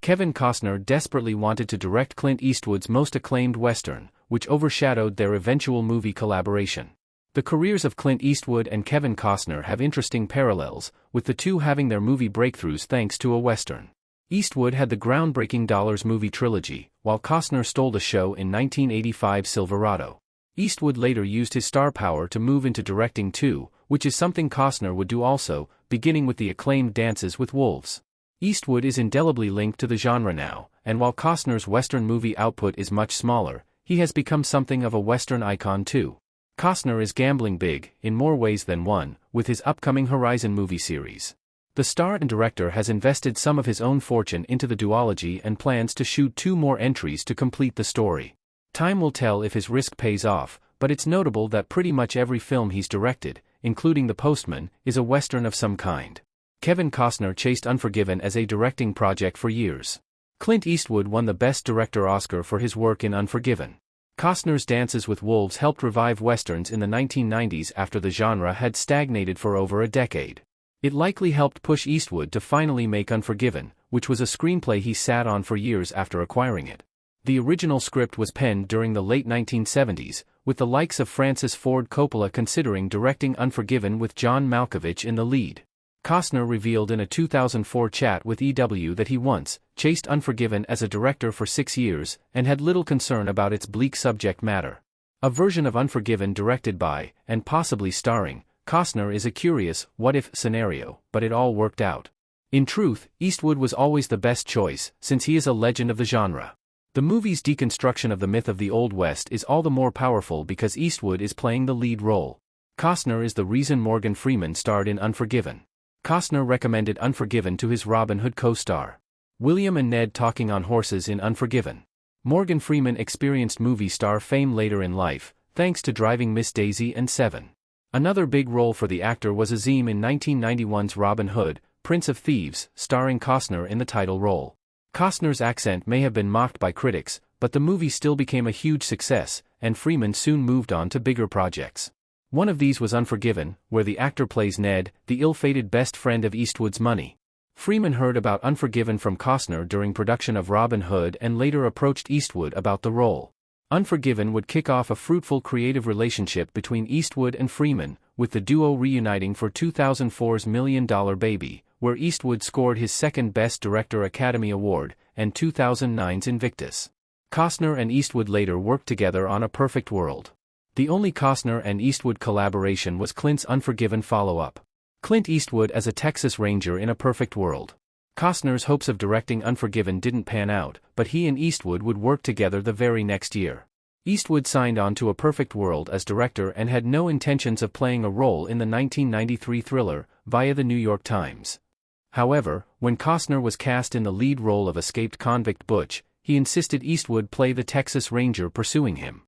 Kevin Costner desperately wanted to direct Clint Eastwood's most acclaimed Western, which overshadowed their eventual movie collaboration. The careers of Clint Eastwood and Kevin Costner have interesting parallels, with the two having their movie breakthroughs thanks to a Western. Eastwood had the groundbreaking Dollars movie trilogy, while Costner stole the show in 1985's Silverado. Eastwood later used his star power to move into directing too, which is something Costner would do also, beginning with the acclaimed Dances with Wolves. Eastwood is indelibly linked to the genre now, and while Costner's Western movie output is much smaller, he has become something of a Western icon too. Costner is gambling big, in more ways than one, with his upcoming Horizon movie series. The star and director has invested some of his own fortune into the duology and plans to shoot 2 more entries to complete the story. Time will tell if his risk pays off, but it's notable that pretty much every film he's directed, including The Postman, is a Western of some kind. Kevin Costner chased Unforgiven as a directing project for years. Clint Eastwood won the Best Director Oscar for his work in Unforgiven. Costner's Dances with Wolves helped revive Westerns in the 1990s after the genre had stagnated for over a decade. It likely helped push Eastwood to finally make Unforgiven, which was a screenplay he sat on for years after acquiring it. The original script was penned during the late 1970s, with the likes of Francis Ford Coppola considering directing Unforgiven with John Malkovich in the lead. Costner revealed in a 2004 chat with EW that he once chased Unforgiven as a director for 6 years and had little concern about its bleak subject matter. A version of Unforgiven directed by, and possibly starring, Costner is a curious, what-if scenario, but it all worked out. In truth, Eastwood was always the best choice, since he is a legend of the genre. The movie's deconstruction of the myth of the Old West is all the more powerful because Eastwood is playing the lead role. Costner is the reason Morgan Freeman starred in Unforgiven. Costner recommended Unforgiven to his Robin Hood co-star. William and Ned talking on horses in Unforgiven. Morgan Freeman experienced movie star fame later in life, thanks to Driving Miss Daisy and Seven. Another big role for the actor was Azim in 1991's Robin Hood, Prince of Thieves, starring Costner in the title role. Costner's accent may have been mocked by critics, but the movie still became a huge success, and Freeman soon moved on to bigger projects. One of these was Unforgiven, where the actor plays Ned, the ill-fated best friend of Eastwood's money. Freeman heard about Unforgiven from Costner during production of Robin Hood and later approached Eastwood about the role. Unforgiven would kick off a fruitful creative relationship between Eastwood and Freeman, with the duo reuniting for 2004's $1 Million Baby, where Eastwood scored his second Best Director Academy Award, and 2009's Invictus. Costner and Eastwood later worked together on A Perfect World. The only Costner and Eastwood collaboration was Clint's Unforgiven follow-up. Clint Eastwood as a Texas Ranger in A Perfect World. Costner's hopes of directing Unforgiven didn't pan out, but he and Eastwood would work together the very next year. Eastwood signed on to A Perfect World as director and had no intentions of playing a role in the 1993 thriller, via the New York Times. However, when Costner was cast in the lead role of escaped convict Butch, he insisted Eastwood play the Texas Ranger pursuing him.